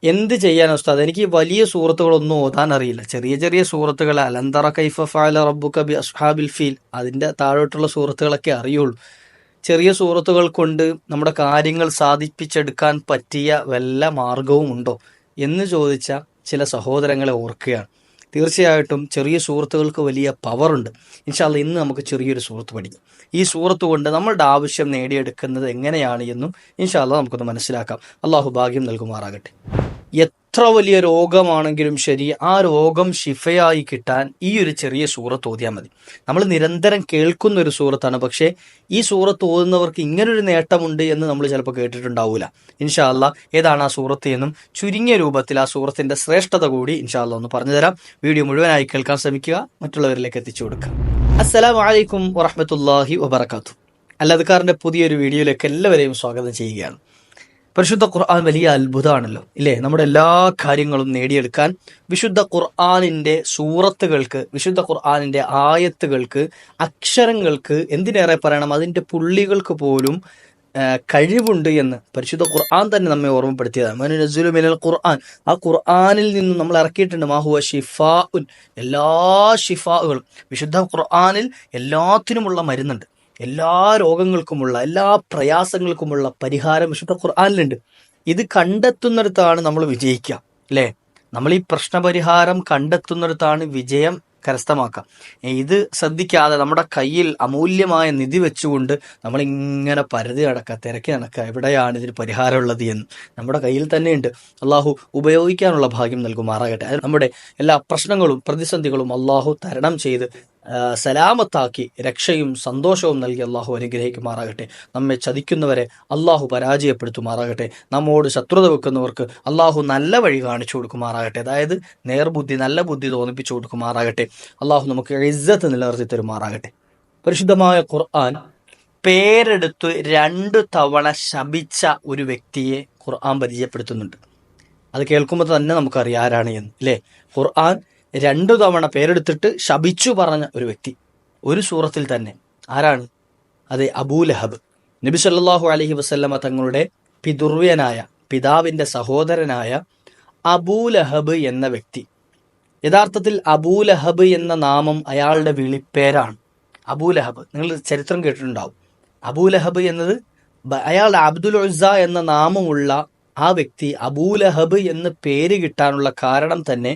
എന്ത് ചെയ്യാൻ ഉസ്താദ്? എനിക്ക് വലിയ സൂറത്തുകളൊന്നും ഓതാൻ അറിയില്ല. ചെറിയ ചെറിയ സൂറത്തുകൾ, അലന്തറ കൈഫ ഫഅല റബ്ബുക ബി അസ്ഹാബിൽ ഫീൽ, അതിൻ്റെ താഴോട്ടുള്ള സൂറത്തുകളൊക്കെ അറിയുള്ളൂ. ചെറിയ സൂറത്തുകൾ കൊണ്ട് നമ്മുടെ കാര്യങ്ങൾ സാധിപ്പിച്ചെടുക്കാൻ പറ്റിയ വല്ല മാർഗവും ഉണ്ടോ എന്ന് ചോദിച്ച ചില സഹോദരങ്ങളെ ഓർക്കുകയാണ്. തീർച്ചയായിട്ടും ചെറിയ സൂറത്തുകൾക്ക് വലിയ പവറുണ്ട്. ഇൻഷാ അല്ലാഹ് ഇന്ന് നമുക്ക് ചെറിയൊരു സൂറത്ത് പഠിക്കാം. ഈ സൂറത്ത് കൊണ്ട് നമ്മളുടെ ആവശ്യം നേടിയെടുക്കുന്നത് എങ്ങനെയാണ് എന്നും ഇൻഷാ അല്ലാഹ് നമുക്കൊന്ന് മനസ്സിലാക്കാം. അള്ളാഹു ഭാഗ്യം നൽകുമാറാകട്ടെ. എത്ര വലിയ രോഗമാണെങ്കിലും ശരി, ആ രോഗം ശിഫയായി കിട്ടാൻ ഈ ഒരു ചെറിയ സൂറത്ത് ഓതിയാൽ മതി. നമ്മൾ നിരന്തരം കേൾക്കുന്ന ഒരു സൂറത്താണ്, പക്ഷേ ഈ സൂറത്ത് ഓതുന്നവർക്ക് ഇങ്ങനൊരു നേട്ടമുണ്ട് എന്ന് നമ്മൾ ചിലപ്പോൾ കേട്ടിട്ടുണ്ടാവില്ല. ഇൻഷാ അല്ലാഹ് ഏതാണ് ആ സൂറത്ത് എന്നും ചുരുങ്ങിയ രൂപത്തിൽ ആ സൂറത്തിൻ്റെ ശ്രേഷ്ഠത കൂടി ഇൻഷാ അല്ലാഹ് ഒന്ന് പറഞ്ഞു തരാം. വീഡിയോ മുഴുവനായി കേൾക്കാൻ ശ്രമിക്കുക, മറ്റുള്ളവരിലേക്ക് എത്തിച്ചു കൊടുക്കുക. അസ്സലാമു അലൈക്കും വറഹ്മത്തുള്ളാഹി വബറകാതുഹു. അൽ അദ്കാറിൻ്റെ പുതിയൊരു വീഡിയോയിലേക്ക് എല്ലാവരെയും സ്വാഗതം ചെയ്യുകയാണ്. പരിശുദ്ധ ഖുർആൻ വലിയ അത്ഭുതമാണല്ലോ, ഇല്ലേ? നമ്മുടെ എല്ലാ കാര്യങ്ങളും നേടിയെടുക്കാൻ വിശുദ്ധ ഖുർആനിൻ്റെ സൂറത്തുകൾക്ക്, വിശുദ്ധ ഖുർആനിൻ്റെ ആയത്തുകൾക്ക്, അക്ഷരങ്ങൾക്ക്, എന്തിനേറെ പറയണം അതിൻ്റെ പുള്ളികൾക്ക് പോലും കഴിവുണ്ട് എന്ന് പരിശുദ്ധ ഖുർആൻ തന്നെ നമ്മെ ഓർമ്മപ്പെടുത്തിയതാണ്. മനുനസ്സിലു മിനൽ ഖുർആൻ, ആ ഖുർആനിൽ നിന്നും നമ്മൾ ഇറക്കിയിട്ടുണ്ട് മാഹുവ ഷിഫാഉൻ, എല്ലാ ഷിഫാഉകളും. വിശുദ്ധ ഖുർആനിൽ എല്ലാത്തിനുമുള്ള മരുന്നുണ്ട്, എല്ലാ രോഗങ്ങൾക്കുമുള്ള, എല്ലാ പ്രയാസങ്ങൾക്കുമുള്ള പരിഹാരം വിശുദ്ധ ഖുർആനിലുണ്ട്. ഇത് കണ്ടെത്തുന്നിടത്താണ് നമ്മൾ വിജയിക്കുക, അല്ലേ? നമ്മൾ ഈ പ്രശ്നപരിഹാരം കണ്ടെത്തുന്നിടത്താണ് വിജയം കരസ്ഥമാക്കാം. ഇത് ശ്രദ്ധിക്കാതെ നമ്മുടെ കയ്യിൽ അമൂല്യമായ നിധി വെച്ചുകൊണ്ട് നമ്മളിങ്ങനെ പരതി നടക്കുക, തിരക്കി നടക്കുക, എവിടെയാണ് ഇതിന് പരിഹാരമുള്ളത് എന്ന് നമ്മുടെ കയ്യിൽ തന്നെയുണ്ട്. അള്ളാഹു ഉപയോഗിക്കാനുള്ള ഭാഗ്യം നൽകുമാറാകട്ടെ. നമ്മുടെ എല്ലാ പ്രശ്നങ്ങളും പ്രതിസന്ധികളും അള്ളാഹു തരണം ചെയ്ത് സലാമത്താക്കി രക്ഷയും സന്തോഷവും നൽകി അള്ളാഹു അനുഗ്രഹിക്കുമാറാകട്ടെ. നമ്മെ ചതിക്കുന്നവരെ അള്ളാഹു പരാജയപ്പെടുത്തുമാറാകട്ടെ. നമ്മോട് ശത്രുത വെക്കുന്നവർക്ക് അള്ളാഹു നല്ല വഴി കാണിച്ചു കൊടുക്കുമാറാകട്ടെ. അതായത് നേർബുദ്ധി, നല്ല ബുദ്ധി തോന്നിപ്പിച്ചു കൊടുക്കുമാറാകട്ടെ. അള്ളാഹു നമുക്ക് ഇസ്സത്ത് നിലനിർത്തി തരുമാറാകട്ടെ. പരിശുദ്ധമായ ഖുർആൻ പേരെടുത്ത് 2 തവണ ശപിച്ച ഒരു വ്യക്തിയെ ഖുർആൻ പരിചയപ്പെടുത്തുന്നുണ്ട്. അത് കേൾക്കുമ്പോൾ തന്നെ നമുക്കറിയാം ആരാണ് എന്ന്, അല്ലേ? ഖുർആൻ 2 തവണ പേരെടുത്തിട്ട് ശപിച്ചു പറഞ്ഞ ഒരു വ്യക്തി ഒരു സൂറത്തിൽ തന്നെ. ആരാണ്? അതെ, അബൂലഹബ്. നബി സല്ലല്ലാഹു അലൈഹി വസല്ലമ തങ്ങളുടെ പിതൃവ്യനായ, പിതാവിൻ്റെ സഹോദരനായ അബൂലഹബ് എന്ന വ്യക്തി. യഥാർത്ഥത്തിൽ അബൂലഹബ് എന്ന നാമം അയാളുടെ വിളിപ്പേരാണ്. അബൂലഹബ്, നിങ്ങൾ ചരിത്രം കേട്ടിട്ടുണ്ടാവും. അബൂലഹബ് എന്നത് അയാളുടെ അബ്ദുൽ ഉസ്സ എന്ന നാമമുള്ള ആ വ്യക്തി അബൂലഹബ് എന്ന് പേര് കിട്ടാനുള്ള കാരണം തന്നെ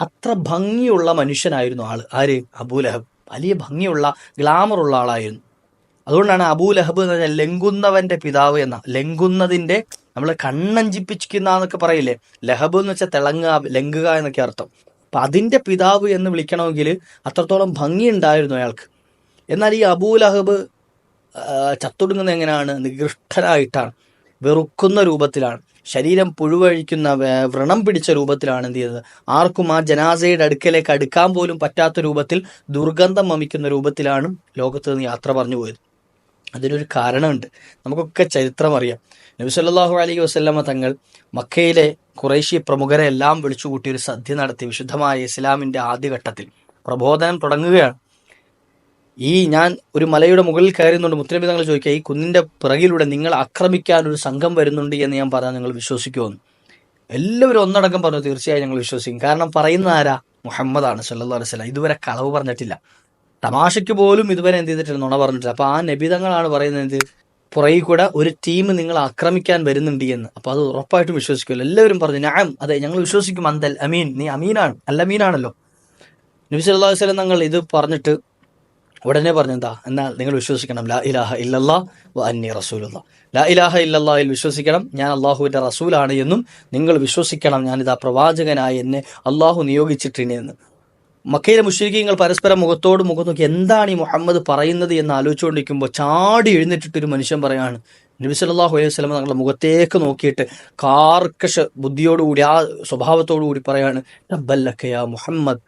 അത്ര ഭംഗിയുള്ള മനുഷ്യനായിരുന്നു ആള്. ആര്? അബൂലഹബ്. വലിയ ഭംഗിയുള്ള, ഗ്ലാമറുള്ള ആളായിരുന്നു. അതുകൊണ്ടാണ് അബൂലഹബ് എന്ന് പറഞ്ഞാൽ ലംഘുന്നവന്റെ പിതാവ് എന്ന, ലംഘുന്നതിൻ്റെ, നമ്മൾ കണ്ണഞ്ചിപ്പിക്കുന്ന എന്നൊക്കെ പറയില്ലേ, ലഹബ് എന്ന് വെച്ചാൽ തിളങ്ങുക, ലംഘുക എന്നൊക്കെ അർത്ഥം. അപ്പം അതിൻ്റെ പിതാവ് എന്ന് വിളിക്കണമെങ്കിൽ അത്രത്തോളം ഭംഗി ഉണ്ടായിരുന്നു അയാൾക്ക്. എന്നാൽ ഈ അബൂലഹബ് ചത്തൊടുങ്ങുന്നത് എങ്ങനെയാണ്? നികൃഷ്ടനായിട്ടാണ്, വെറുക്കുന്ന രൂപത്തിലാണ്, ശരീരം പുഴുവഴിക്കുന്ന വ്രണം പിടിച്ച രൂപത്തിലാണ് എന്ത് ചെയ്തത്. ആർക്കും ആ ജനാസയുടെ അടുക്കലേക്ക് അടുക്കാൻ പോലും പറ്റാത്ത രൂപത്തിൽ, ദുർഗന്ധം വമിക്കുന്ന രൂപത്തിലാണ് ലോകത്ത് നിന്ന് യാത്ര പറഞ്ഞു പോയത്. അതിനൊരു കാരണമുണ്ട്, നമുക്കൊക്കെ ചരിത്രം അറിയാം. നബി സല്ലല്ലാഹു അലൈഹി വസല്ലമ തങ്ങൾ മക്കയിലെ ഖുറൈശി പ്രമുഖരെ എല്ലാം വിളിച്ചുകൂട്ടി ഒരു സദ്യ നടത്തി. വിശുദ്ധമായ ഇസ്ലാമിൻ്റെ ആദ്യഘട്ടത്തിൽ പ്രബോധനം തുടങ്ങുകയാണ്. ഞാൻ ഒരു മലയുടെ മുകളിൽ കയറുന്നുണ്ട്, മുത്തനബി തങ്ങൾ ചോദിക്കുക, ഈ കുന്നിൻ്റെ പിറകിലൂടെ നിങ്ങൾ ആക്രമിക്കാൻ ഒരു സംഘം വരുന്നുണ്ട് എന്ന് ഞാൻ പറഞ്ഞാൽ നിങ്ങൾ വിശ്വസിക്കുമെന്ന്. എല്ലാവരും ഒന്നടങ്കം പറഞ്ഞു, തീർച്ചയായും ഞങ്ങൾ വിശ്വസിക്കും. കാരണം പറയുന്ന ആരാ? മുഹമ്മദാണ് സല്ലല്ലാഹു അലൈഹി വസല്ലം. ഇതുവരെ കളവ് പറഞ്ഞിട്ടില്ല, തമാശയ്ക്ക് പോലും ഇതുവരെ എന്ത് ചെയ്തിട്ടില്ല, നുണ പറഞ്ഞിട്ടില്ല. അപ്പോൾ ആ നബി തങ്ങളാണ് പറയുന്നത്, പുറകിൽ കൂടെ ഒരു ടീം നിങ്ങൾ ആക്രമിക്കാൻ വരുന്നുണ്ട് എന്ന്. അപ്പോൾ അത് ഉറപ്പായിട്ടും വിശ്വസിക്കുമല്ലോ. എല്ലാവരും പറഞ്ഞു, നഅം, അതെ ഞങ്ങൾ വിശ്വസിക്കും. അന്തൽ അമീൻ, നീ അമീനാണ്, അൽ അമീനാണല്ലോ. നബി സല്ലല്ലാഹു അലൈഹി വസല്ലം തങ്ങൾ ഇത് പറഞ്ഞിട്ട് ഉടനെ പറഞ്ഞെന്താ? എന്നാൽ നിങ്ങൾ വിശ്വസിക്കണം, ലാ ഇലാഹ ഇല്ലല്ലാഹ് വ അന്നി റസൂലുള്ളാഹ്. ലാ ഇലാഹ ഇല്ലല്ലാഹിൽ വിശ്വസിക്കണം, ഞാൻ അള്ളാഹുവിൻ്റെ റസൂലാണ് എന്നും നിങ്ങൾ വിശ്വസിക്കണം, ഞാനിതാ പ്രവാചകനായി എന്നെ അള്ളാഹു നിയോഗിച്ചിട്ടുണ്ട് എന്ന്. മക്കയിലെ മുശ്രിക്കീങ്ങൾ പരസ്പരം മുഖത്തോട് മുഖം നോക്കി എന്താണ് ഈ മുഹമ്മദ് പറയുന്നത് എന്ന് ആലോചിച്ചുകൊണ്ടിരിക്കുമ്പോൾ ചാടി എഴുന്നേറ്റിട്ടൊരു മനുഷ്യൻ പറയാണ്, നബി സല്ലല്ലാഹു അലൈഹി വസല്ലം തങ്ങളുടെ മുഖത്തേക്ക് നോക്കിയിട്ട് കാർക്കശ ബുദ്ധിയോടുകൂടി, ആ സ്വഭാവത്തോടു കൂടി പറയാണ്, തബ്ബല്ലക യാ മുഹമ്മദ്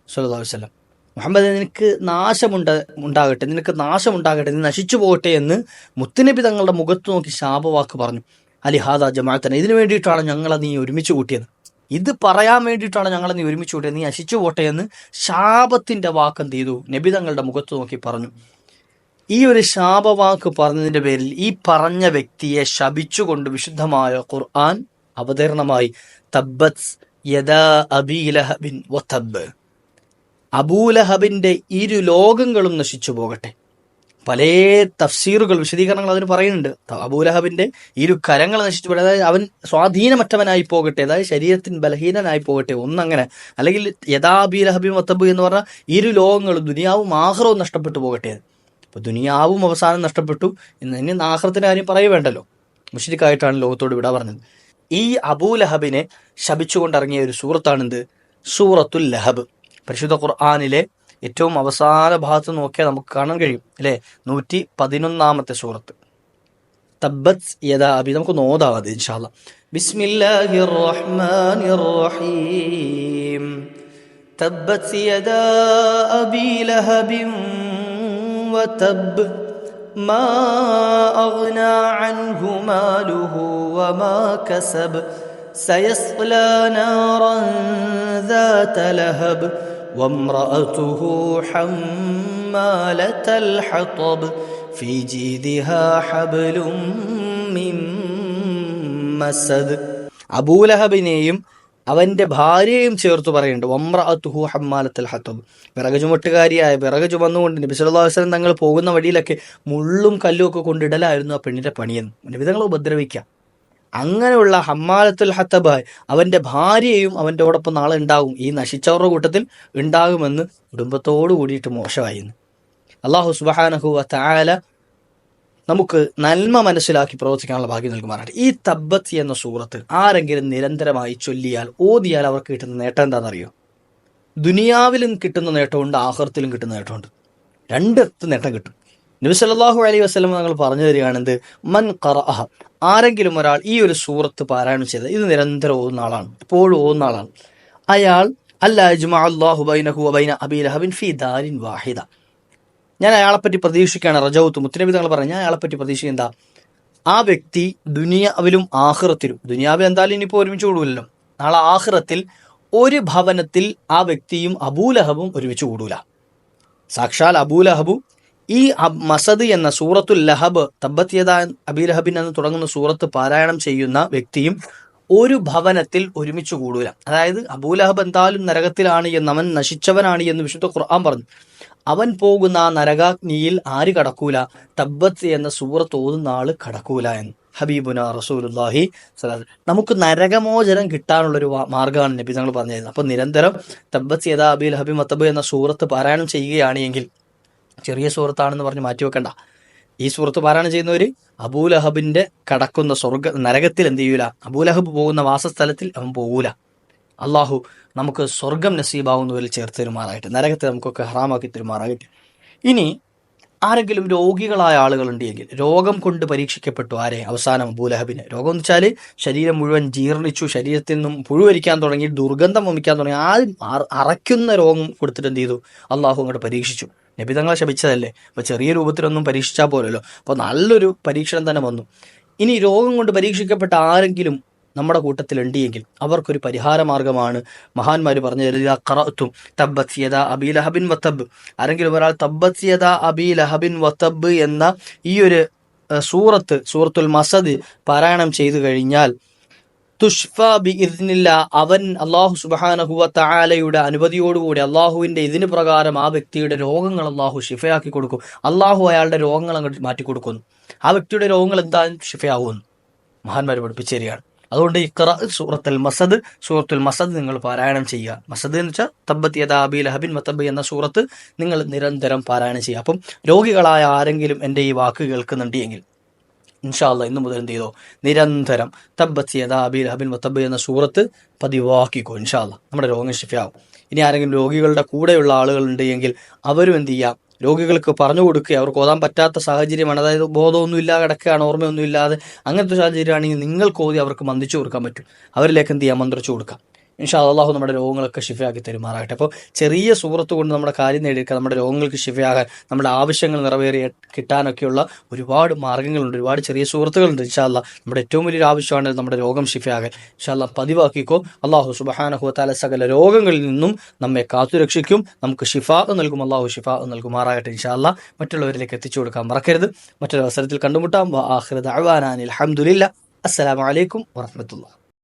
സല്ലല്ലാഹു അലൈഹി വസല്ലം, മുഹമ്മദ് നിനക്ക് നാശമുണ്ടാകട്ടെ, നിനക്ക് നാശമുണ്ടാകട്ടെ, നീ നശിച്ചു പോകട്ടെ എന്ന് മുത്തുനബി തങ്ങളുടെ മുഖത്ത് നോക്കി ശാപവാക്ക് പറഞ്ഞു. അലിഹാദ ജമാഅത്തന, ഇതിനു വേണ്ടിയിട്ടാണ് ഞങ്ങളെ നീ ഒരുമിച്ച് കൂട്ടിയത്, ഇത് പറയാൻ വേണ്ടിയിട്ടാണ് ഞങ്ങളെ നീ ഒരുമിച്ച് കൂട്ടിയത്, നീ നശിച്ചു പോട്ടെ എന്ന് ശാപത്തിൻ്റെ വാക്ക് എന്ത് ചെയ്തു? നബി തങ്ങളുടെ മുഖത്ത് നോക്കി പറഞ്ഞു. ഈ ഒരു ശാപവാക്ക് പറഞ്ഞതിൻ്റെ പേരിൽ ഈ പറഞ്ഞ വ്യക്തിയെ ശപിച്ചുകൊണ്ട് വിശുദ്ധമായ ഖുർആൻ അവതരണമായി തബ്ബത് യദാ അബീ ലഹബിൻ വതബ്ബ്. അബൂലഹബിന്റെ ഇരു ലോകങ്ങളും നശിച്ചു പോകട്ടെ. പല തഫ്സീറുകൾ, വിശദീകരണങ്ങൾ അതിന് പറയുന്നുണ്ട്. അബൂലഹബിന്റെ ഇരു കരങ്ങൾ നശിച്ചു പോകട്ടെ, അതായത് അവൻ സ്വാധീനമറ്റവനായി പോകട്ടെ, അതായത് ശരീരത്തിന് ബലഹീനനായി പോകട്ടെ, ഒന്നങ്ങനെ. അല്ലെങ്കിൽ യദാ അബീ ലഹബിൻ വതബ്ബ് എന്ന് പറഞ്ഞാൽ ഇരു ലോകങ്ങളും, ദുനിയാവും ആഖിറവും നഷ്ടപ്പെട്ടു പോകട്ടെ. അപ്പോൾ ദുനിയാവും അവസാനം നഷ്ടപ്പെട്ടു, ഇനി ആഖിറത്തിന്റെ കാര്യം പറയുവേണ്ടല്ലോ. മുശ്രിക്കായിട്ടാണ് ലോകത്തോട് വിട പറഞ്ഞത്. ഈ അബൂലഹബിനെ ശപിച്ചുകൊണ്ടിറങ്ങിയ ഒരു സൂറത്താണെന്ത്? സൂറത്തുൽ ലഹബ്. പരിശുദ്ധ ഖുർആനിലെ ഏറ്റവും അവസാന ഭാഗത്ത് നോക്കിയാൽ നമുക്ക് കാണാൻ കഴിയും അല്ലേ, 111 സൂറത്ത് തബ്ബത് യദാ അബി. നമുക്ക് നോതാം അത് ഇൻഷാ അല്ലാഹ്. ബിസ്മില്ലാഹിർ റഹ്മാനിർ റഹീം. തബ്ബത് യദാ അബീ ലഹബിൻ വതബ് മാ അഗ്നാ അൻഹു മാലുഹു വമാ കസബ് സയസ്ലാ നാറൻ ذات ലഹബ് وامرأته حمالة الحطب في جيدها حبل من مسد. അബൂലഹബിനെയും അവന്റെ ഭാര്യയെയും ചേർത്ത് പറയുന്നുണ്ട്. വമ്രഅതുഹു ഹമ്മാലത്തുൽ ഹത്തബ്, വിറക് ചുമട്ടുകാരിയായ, വിറക് ചുമന്നുകൊണ്ട് നബി സല്ലല്ലാഹു അലൈഹി വസല്ലം തങ്ങൾ പോകുന്ന വഴിയിലൊക്കെ മുള്ളും കല്ലും ഒക്കെ കൊണ്ടിടലായിരുന്നു ആ പെണ്ണിന്റെ പണിയെന്ന്. നബി തങ്ങളെ ഉപദ്രവിക്കാം. അങ്ങനെയുള്ള ഹമ്മാലത്തുൽ ഹത്തബായ് അവന്റെ ഭാര്യയും അവൻ്റെ ഓടൊപ്പം നാളെ ഉണ്ടാകും, ഈ നശിച്ചവരുടെ കൂട്ടത്തിൽ ഉണ്ടാകുമെന്ന് കുടുംബത്തോടു കൂടിയിട്ട് മോശമായിരുന്നു. അല്ലാഹു സുബ്ഹാനഹു വ തആല നമുക്ക് നന്മ മനസ്സിലാക്കി പ്രവർത്തിക്കാനുള്ള ഭാഗ്യം നൽകുമാറാകട്ടെ. ഈ തബ്ബത്ത് എന്ന സൂറത്ത് ആരെങ്കിലും നിരന്തരമായി ചൊല്ലിയാൽ, ഓതിയാൽ അവർക്ക് കിട്ടുന്ന നേട്ടം എന്താണെന്നറിയോ? ദുനിയാവിലും കിട്ടുന്ന നേട്ടമുണ്ട്, ആഖിറത്തിലും കിട്ടുന്ന നേട്ടമുണ്ട്. രണ്ടിടത്ത് നേട്ടം കിട്ടും. നബി സല്ലല്ലാഹു അലൈഹി വസല്ലം തങ്ങൾ പറഞ്ഞു തരികയാണെന്ത്? മൻ ഖറഅഹ, ആരെങ്കിലും ഒരാൾ ഈ ഒരു സൂറത്ത് പാരായണം ചെയ്ത്, ഇത് നിരന്തരം ഓതുന്ന ആളാണ്, എപ്പോഴും ഓതുന്ന ആളാണ്, അയാൾ അല്ലാ യജ്മഅ അല്ലാഹു ബൈനഹു വബൈന അബീ ലഹബിൻ ഫീ ദാരിൻ വാഹിദ. ഞാൻ അയാളെപ്പറ്റി പ്രതീക്ഷിക്കുകയാണ്. റജൗത്ത് മുത്തുനബി തങ്ങൾ പറഞ്ഞു, ഞാൻ അയാളെപ്പറ്റി പ്രതീക്ഷിക്കുക എന്താ? ആ വ്യക്തി ദുനിയാവിലും ആഖിറത്തിലും, ദുനിയാവിൽ എന്തായാലും ഇനിയിപ്പോൾ ഒരുമിച്ച് കൂടൂലല്ലോ, നാളെ ആഖിറത്തിൽ ഒരു ഭവനത്തിൽ ആ വ്യക്തിയും അബൂലഹബും ഒരുമിച്ച് കൂടൂല. സാക്ഷാൽ അബൂലഹബും ഈ മസദ് എന്ന സൂറത്തുൽ ലഹബ്, തബ്ബത് യദാ അബീ ലഹബിൻ എന്ന് തുടങ്ങുന്ന സൂറത്ത് പാരായണം ചെയ്യുന്ന വ്യക്തിയും ഒരു ഭവനത്തിൽ ഒരുമിച്ച് കൂടൂല. അതായത് അബൂലഹബ് എന്തായാലും നരകത്തിലാണ് എന്ന്, അവൻ നശിച്ചവനാണ് എന്ന് വിശുദ്ധ ഖുർആൻ പറഞ്ഞു. അവൻ പോകുന്ന ആ നരകാഗ്നിയിൽ ആര് കടക്കൂല? തബ്ബത്ത് എന്ന സൂറത്ത് ഓതുന്ന ആള് കടക്കൂല എന്ന് ഹബീബുന റസൂലുള്ളാഹി സ്വല്ലല്ലാഹു അലൈഹി വസല്ലം. നമുക്ക് നരകമോചനം കിട്ടാനുള്ളൊരു മാർഗ്ഗമാണ് നബി തങ്ങൾ പറഞ്ഞിരുന്നത്. അപ്പോൾ നിരന്തരം തബ്ബത് യദാ അബീ ലഹബിൻ വതബ്ബ് എന്ന സൂറത്ത് പാരായണം ചെയ്യുകയാണ് എങ്കിൽ, ചെറിയ സൂറത്താണെന്ന് പറഞ്ഞ് മാറ്റിവെക്കണ്ട, ഈ സൂറത്ത് പാരായണം ചെയ്യുന്നവർ അബൂലഹബിന്റെ കടക്കുന്ന നരകത്തിൽ എന്ത് ചെയ്യൂല? അബൂലഹബ് പോകുന്ന വാസസ്ഥലത്തിൽ അവൻ പോകൂല. അള്ളാഹു നമുക്ക് സ്വർഗം നസീബാവുന്നവരിൽ ചേർത്ത് തരുമാറായിട്ട്, നരകത്തെ നമുക്കൊക്കെ ഹറാമാക്കി തരുമാറായിട്ട്. ഇനി ആരെങ്കിലും രോഗികളായ ആളുകളുണ്ട് എങ്കിൽ, രോഗം കൊണ്ട് പരീക്ഷിക്കപ്പെട്ടു ആരെ? അവസാനം അബൂലഹബിന്. രോഗം എന്ന് വെച്ചാൽ ശരീരം മുഴുവൻ ജീർണിച്ചു, ശരീരത്തിൽ നിന്നും പുഴുവരിക്കാൻ തുടങ്ങി, ദുർഗന്ധം വമിക്കാൻ തുടങ്ങി, അറയ്ക്കുന്ന രോഗം കൊടുത്തിട്ട് എന്ത് ചെയ്തു? അള്ളാഹു അങ്ങോട്ട് പരീക്ഷിച്ചു. നബി തങ്ങളെ ശപിച്ചതല്ലേ, അപ്പോൾ ചെറിയ രൂപത്തിലൊന്നും പരീക്ഷിച്ചാൽ പോരല്ലോ, അപ്പോൾ നല്ലൊരു പരീക്ഷണം തന്നെ വന്നു. ഇനി രോഗം കൊണ്ട് പരീക്ഷിക്കപ്പെട്ട ആരെങ്കിലും നമ്മുടെ കൂട്ടത്തിലുണ്ട് എങ്കിൽ അവർക്കൊരു പരിഹാര മാർഗമാണ് മഹാന്മാർ പറഞ്ഞു തരുക. ഖറഅതും തബ്ബത് യദാ അബീ ലഹബിൻ വതബ്, ആരെങ്കിലും ഒരാൾ തബ്ബത് യദാ അബീ ലഹബിൻ വതബ് എന്ന ഈ ഒരു സൂറത്തുൽ മസദ് പാരായണം ചെയ്തു കഴിഞ്ഞാൽ തുഷ്ഫ ബി ഇദ്നില്ലാ, അവൻ അല്ലാഹു സുബ്ഹാനഹു വ തആലയുടെ അനുമതിയോടുകൂടി, അള്ളാഹുവിൻ്റെ ഇതിന് പ്രകാരം ആ വ്യക്തിയുടെ രോഗങ്ങൾ അള്ളാഹു ഷിഫയാക്കി കൊടുക്കും. അള്ളാഹു അയാളുടെ രോഗങ്ങൾ അങ്ങോട്ട് മാറ്റിക്കൊടുക്കുന്നു. ആ വ്യക്തിയുടെ രോഗങ്ങൾ എന്തായാലും ഷിഫയാവുന്നു മഹാന്മാർ പഠിപ്പിച്ചു തരികയാണ്. അതുകൊണ്ട് ഇഖ്റ സൂറത്തുൽ മസദ് നിങ്ങൾ പാരായണം ചെയ്യുക. മസദ് എന്ന് വെച്ചാൽ തബ്ബത് യദാ അബീ ലഹബിൻ വതബ് എന്ന സൂറത്ത് നിങ്ങൾ നിരന്തരം പാരായണം ചെയ്യുക. അപ്പം രോഗികളായ ആരെങ്കിലും എൻ്റെ ഈ വാക്ക് കേൾക്കുന്നുണ്ടെങ്കിൽ ഇൻഷാ അല്ലാഹ് ഇന്നു മുതൽ എന്ത് ചെയ്തോ? നിരന്തരം തബ്ബത് യദാ അബീ ലഹബിൻ വതബ് എന്ന സൂറത്ത് പതിവാക്കിക്കോ. ഇൻഷാ അല്ലാഹ് നമ്മുടെ രോഗം ശിഫയാവും. ഇനി ആരെങ്കിലും രോഗികളുടെ കൂടെയുള്ള ആളുകളുണ്ട് എങ്കിൽ അവരും എന്ത് ചെയ്യുക? രോഗികൾക്ക് പറഞ്ഞു കൊടുക്കുക. അവർക്ക് ഓതാൻ പറ്റാത്ത സാഹചര്യമാണ്, അതായത് ബോധമൊന്നും ഇല്ലാതെ കിടക്കുകയാണ്, ഓർമ്മയൊന്നും ഇല്ലാതെ, അങ്ങനത്തെ സാഹചര്യമാണെങ്കിൽ നിങ്ങൾക്ക് ഓതി അവർക്ക് മന്ത്രിച്ചു കൊടുക്കാൻ പറ്റും. അവരിലേക്ക് എന്ത് ചെയ്യാം? മന്ത്രിച്ചു കൊടുക്കാം. ഇൻഷാ അല്ലാഹു നമ്മുടെ രോഗങ്ങളൊക്കെ ഷിഫയാക്കി തരുമാറാകട്ടെ. അപ്പോൾ ചെറിയ സൂറത്ത് കൊണ്ട് നമ്മുടെ കാര്യം നേടിയെടുക്കുക, നമ്മുടെ രോഗങ്ങൾക്ക് ഷിഫയാകാൻ, നമ്മുടെ ആവശ്യങ്ങൾ നിറവേറി കിട്ടാനൊക്കെയുള്ള ഒരുപാട് മാർഗ്ഗങ്ങളുണ്ട്, ഒരുപാട് ചെറിയ സൂറത്തുകളുണ്ട്. ഇൻഷാ അല്ലാഹ് നമ്മുടെ ഏറ്റവും വലിയൊരു ആവശ്യമാണ് നമ്മുടെ രോഗം ഷിഫയാകാൻ. ഇൻഷാ അല്ലാഹ് പതിവാക്കിക്കോ. അല്ലാഹു സുബ്ഹാനഹു വ തആല സകല രോഗങ്ങളിൽ നിന്നും നമ്മെ കാത്തുരക്ഷിക്കും, നമുക്ക് ഷിഫാ നൽകും. അല്ലാഹു ഷിഫാ നൽകുമാറാകട്ടെ. ഇൻഷാ അല്ലാഹ് മറ്റുള്ളവരിലേക്ക് എത്തിച്ചു കൊടുക്കാൻ മറക്കരുത്. മറ്റൊരു അവസരത്തിൽ കണ്ടുമുട്ടാം. വ ആഖിറു ദഅ്വാനാ അൽഹംദുലില്ലാഹ്. അസ്സലാമു അലൈക്കും വറഹ്മത്തുള്ളാഹി.